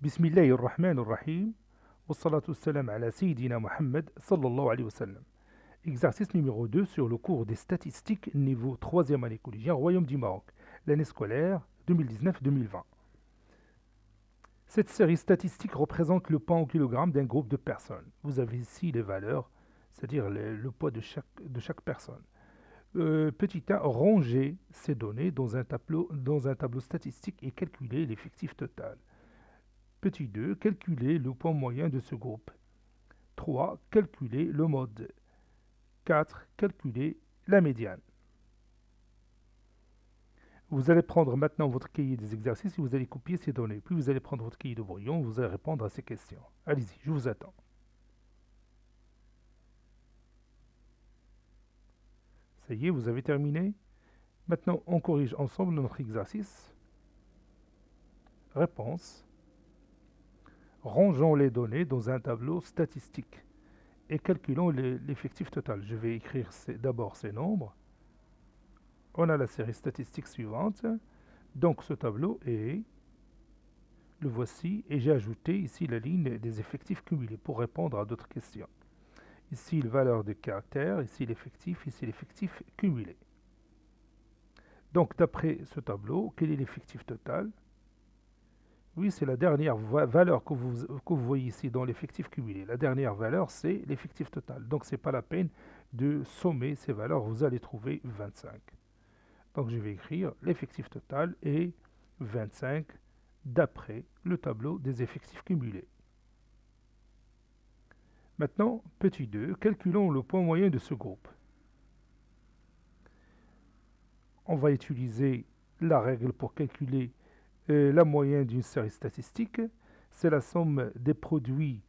بسم الله الرحمن الرحيم والصلاة والسلام على سيدنا Mohammed sallallahu alayhi wa sallam. Exercice numéro 2 sur le cours des statistiques niveau 3e année collégien Royaume du Maroc, l'année scolaire 2019-2020. Cette série statistique représente le poids en kilogrammes d'un groupe de personnes. Vous avez ici les valeurs, c'est-à-dire le poids de chaque personne. Petit 1, ranger ces données dans un tableau statistique et calculer l'effectif total. Petit 2, calculer le poids moyen de ce groupe. 3, calculer le mode. 4, calculer la médiane. Vous allez prendre maintenant votre cahier des exercices et vous allez copier ces données. Puis vous allez prendre votre cahier de brouillon et vous allez répondre à ces questions. Allez-y, je vous attends. Ça y est, vous avez terminé. Maintenant, on corrige ensemble notre exercice. Réponse. Rangeons les données dans un tableau statistique et calculons l'effectif total. Je vais écrire d'abord ces nombres. On a la série statistique suivante. Donc ce tableau est, le voici, et j'ai ajouté ici la ligne des effectifs cumulés pour répondre à d'autres questions. Ici, la valeur de caractère, ici l'effectif cumulé. Donc d'après ce tableau, quel est l'effectif total? Oui, c'est la dernière valeur que vous voyez ici dans l'effectif cumulé. La dernière valeur, c'est l'effectif total. Donc, ce n'est pas la peine de sommer ces valeurs. Vous allez trouver 25. Donc, je vais écrire l'effectif total est 25 d'après le tableau des effectifs cumulés. Maintenant, petit 2, calculons le poids moyen de ce groupe. On va utiliser la règle pour calculer la moyenne d'une série statistique, c'est la somme des produits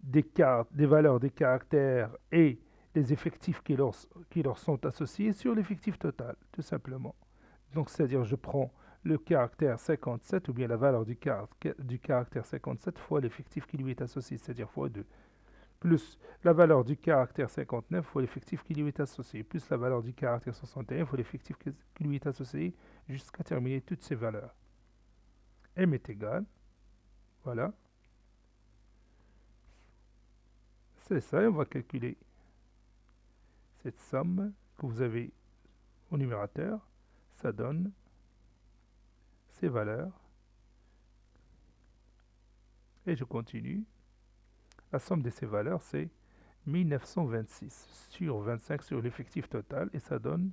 des valeurs des caractères et les effectifs qui leur sont associés sur l'effectif total, tout simplement. Donc, c'est-à-dire, je prends le caractère 57 ou bien la valeur du caractère 57 fois l'effectif qui lui est associé, c'est-à-dire fois 2, plus la valeur du caractère 59 fois l'effectif qui lui est associé, plus la valeur du caractère 61 fois l'effectif qui lui est associé, jusqu'à terminer toutes ces valeurs. M est égal, voilà, c'est ça, et on va calculer cette somme que vous avez au numérateur, ça donne ces valeurs, et je continue, la somme de ces valeurs c'est 1926 sur 25 sur l'effectif total, et ça donne,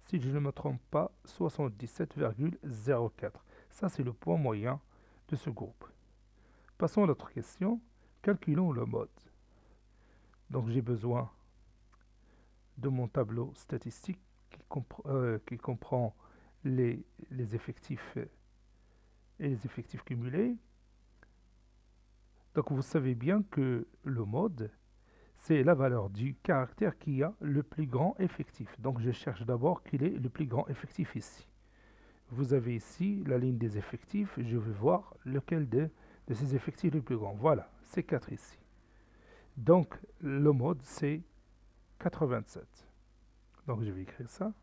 si je ne me trompe pas, 77,04. Ça c'est le poids moyen de ce groupe. Passons à l'autre question, calculons le mode. Donc j'ai besoin de mon tableau statistique qui comprend les effectifs et les effectifs cumulés. Donc vous savez bien que le mode, c'est la valeur du caractère qui a le plus grand effectif. Donc je cherche d'abord quel est le plus grand effectif ici. Vous avez ici la ligne des effectifs, je vais voir lequel de ces effectifs est le plus grand. Voilà, c'est 4 ici. Donc le mode c'est 87. Donc je vais écrire ça.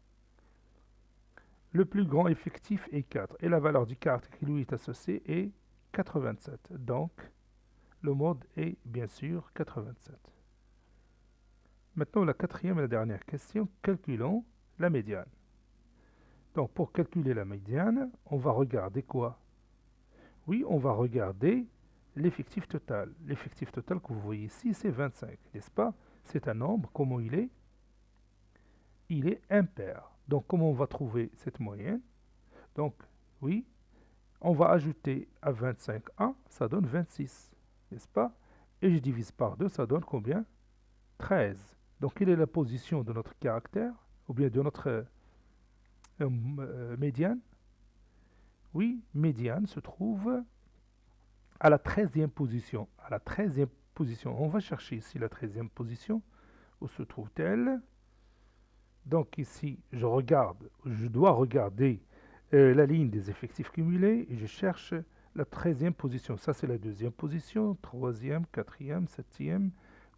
Le plus grand effectif est 4 et la valeur du caractère qui lui est associé est 87. Donc le mode est bien sûr 87. Maintenant la quatrième et la dernière question, calculons la médiane. Donc pour calculer la médiane, on va regarder quoi? Oui, on va regarder l'effectif total. L'effectif total que vous voyez ici, c'est 25, n'est-ce pas? C'est un nombre, comment il est? Il est impair. Donc comment on va trouver cette moyenne? Donc oui, on va ajouter à 25 1, ça donne 26, n'est-ce pas? Et je divise par 2, ça donne combien? 13. Donc quelle est la position de notre caractère? Ou bien de notre médiane? Oui, médiane se trouve à la 13e position. À la 13e position. On va chercher ici la 13e position. Où se trouve-t-elle? Donc ici, je dois regarder la ligne des effectifs cumulés et je cherche la 13e position. Ça, c'est la 2e position, 3e, 4e, 7e,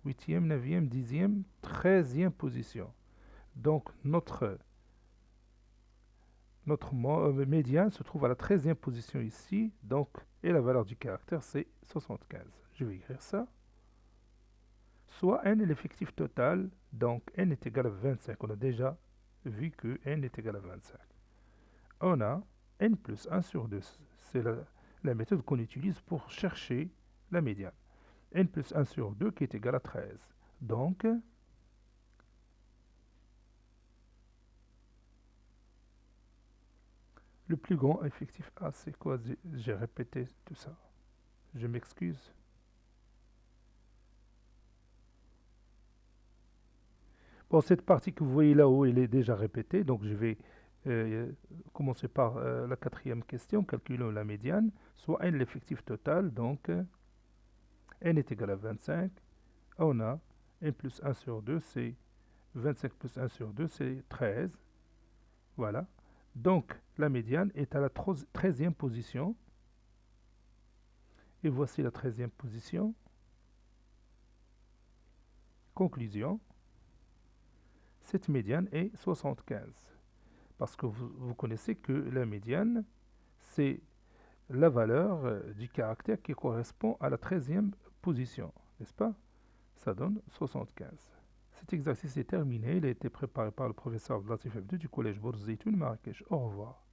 8e, 9e, 10e, 13e position. Donc, notre médiane se trouve à la 13e position ici. Donc, et la valeur du caractère, c'est 75. Je vais écrire ça. Soit n est l'effectif total, donc n est égal à 25. On a déjà vu que n est égal à 25. On a n plus 1 sur 2. C'est la méthode qu'on utilise pour chercher la médiane. N plus 1 sur 2 qui est égal à 13. Donc, le plus grand effectif A, c'est quoi? J'ai répété tout ça. Je m'excuse. Bon, cette partie que vous voyez là-haut, elle est déjà répétée. Donc, je vais commencer par la quatrième question. Calculons la médiane. Soit n l'effectif total. Donc, n est égal à 25. On a n plus 1 sur 2, c'est 25 plus 1 sur 2, c'est 13. Voilà. Donc, la médiane est à la 13e position. Et voici la 13e position. Conclusion. Cette médiane est 75. Parce que vous connaissez que la médiane, c'est la valeur du caractère qui correspond à la 13e position. N'est-ce pas? Ça donne 75. Cet exercice est terminé. Il a été préparé par le professeur Latif Abdou du collège Bourz Zeytoun Marrakech. Au revoir.